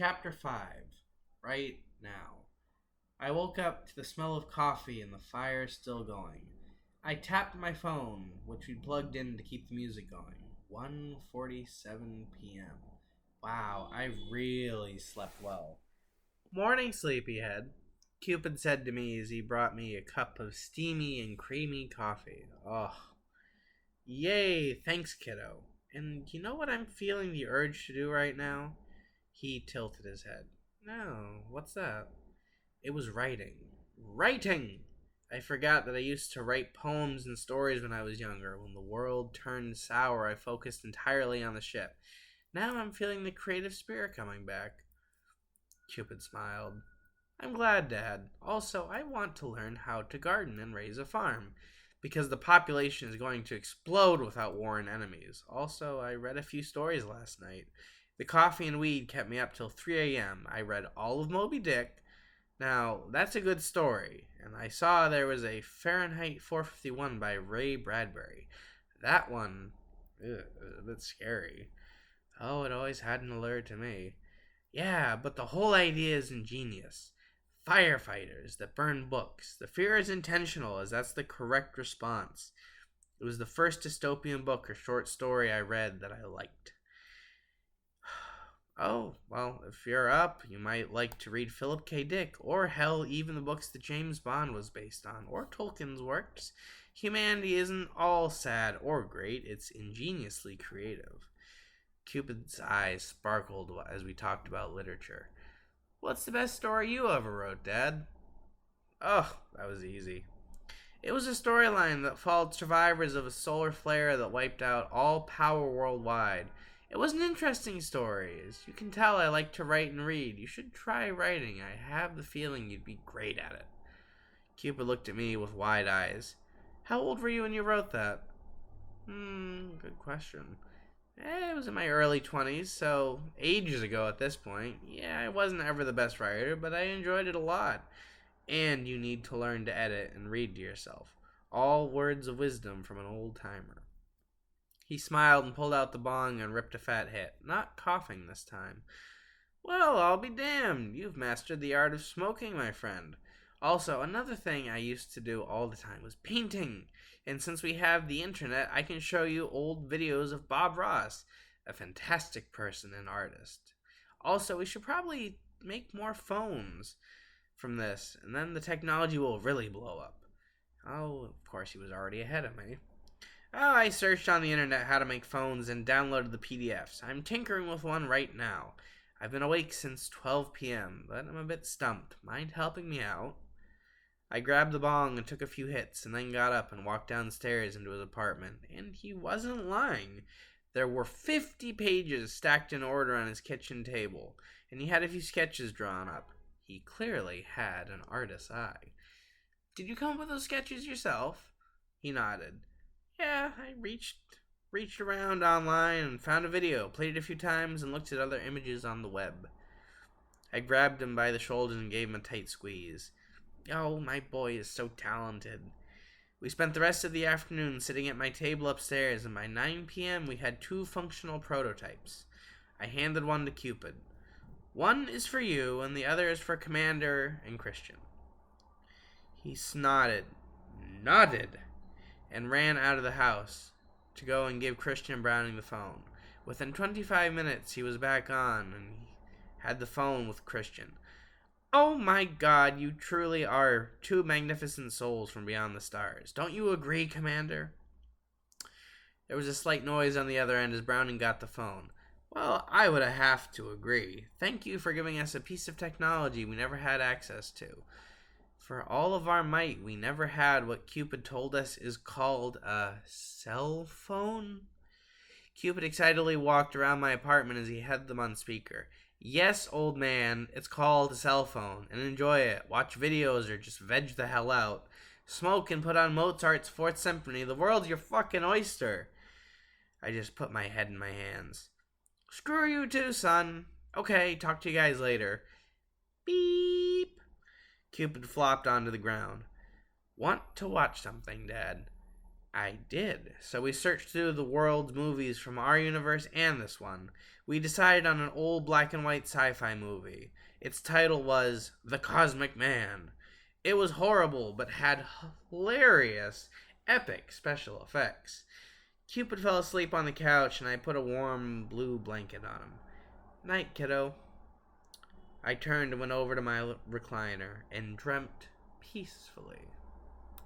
Chapter 5. Right now. I woke up to the smell of coffee and the fire still going. I tapped my phone, which we plugged in to keep the music going. 1:47 p.m. Wow, I really slept well. Morning, sleepyhead, Cupid said to me as he brought me a cup of steamy and creamy coffee. Oh, yay, thanks, kiddo. And you know what I'm feeling the urge to do right now? He tilted his head. No, what's that? It was writing. Writing! I forgot that I used to write poems and stories when I was younger. When the world turned sour, I focused entirely on the ship. Now I'm feeling the creative spirit coming back. Cupid smiled. I'm glad, Dad. Also, I want to learn how to garden and raise a farm, because the population is going to explode without war and enemies. Also, I read a few stories last night. The coffee and weed kept me up till 3 a.m. I read all of Moby Dick. Now, that's a good story, and I saw there was a Fahrenheit 451 by Ray Bradbury. That one, is a bit scary. Oh, it always had an allure to me. Yeah, but the whole idea is ingenious. Firefighters that burn books. The fear is intentional, as that's the correct response. It was the first dystopian book or short story I read that I liked. Oh, well, if you're up, you might like to read Philip K. Dick, or hell, even the books that James Bond was based on, or Tolkien's works. Humanity isn't all sad or great, it's ingeniously creative. Cupid's eyes sparkled as we talked about literature. What's the best story you ever wrote, Dad? Oh, that was easy. It was a storyline that followed survivors of a solar flare that wiped out all power worldwide. It was an interesting story. As you can tell, I like to write and read. You should try writing. I have the feeling you'd be great at it. Cupid looked at me with wide eyes. How old were you when you wrote that? Good question. It was in my early 20s, so ages ago at this point. Yeah, I wasn't ever the best writer, but I enjoyed it a lot. And you need to learn to edit and read to yourself. All words of wisdom from an old timer. He smiled and pulled out the bong and ripped a fat hit, not coughing this time. Well, I'll be damned. You've mastered the art of smoking, my friend. Also, another thing I used to do all the time was painting. And since we have the internet, I can show you old videos of Bob Ross, a fantastic person and artist. Also, we should probably make more phones from this, and then the technology will really blow up. Oh, of course, he was already ahead of me. Oh, I searched on the internet how to make phones and downloaded the PDFs. I'm tinkering with one right now. I've been awake since 12 p.m., but I'm a bit stumped. Mind helping me out? I grabbed the bong and took a few hits, and then got up and walked downstairs into his apartment. And he wasn't lying. There were 50 pages stacked in order on his kitchen table, and he had a few sketches drawn up. He clearly had an artist's eye. Did you come up with those sketches yourself? He nodded. Yeah, I reached around online and found a video, played it a few times, and looked at other images on the web. I grabbed him by the shoulders and gave him a tight squeeze. Oh, my boy is so talented. We spent the rest of the afternoon sitting at my table upstairs, and by 9 p.m. we had 2 functional prototypes. I handed one to Cupid. One is for you, and the other is for Commander and Christian. He nodded, and ran out of the house to go and give Christian Browning the phone. Within 25 minutes, he was back on, and he had the phone with Christian. Oh my God, you truly are 2 magnificent souls from beyond the stars. Don't you agree, Commander? There was a slight noise on the other end as Browning got the phone. Well, I would have to agree. Thank you for giving us a piece of technology we never had access to. For all of our might, we never had what Cupid told us is called a cell phone. Cupid excitedly walked around my apartment as he had them on speaker. Yes, old man, it's called a cell phone, and enjoy it. Watch videos or just veg the hell out. Smoke and put on Mozart's 4th Symphony. The world's your fucking oyster. I just put my head in my hands. Screw you too, son. Okay, talk to you guys later. Beep. Cupid flopped onto the ground. Want to watch something, Dad? I did. So we searched through the world's movies from our universe and this one. We decided on an old black and white sci-fi movie. Its title was The Cosmic Man. It was horrible, but had hilarious, epic special effects. Cupid fell asleep on the couch, and I put a warm blue blanket on him. Night, kiddo. I turned and went over to my recliner and dreamt peacefully.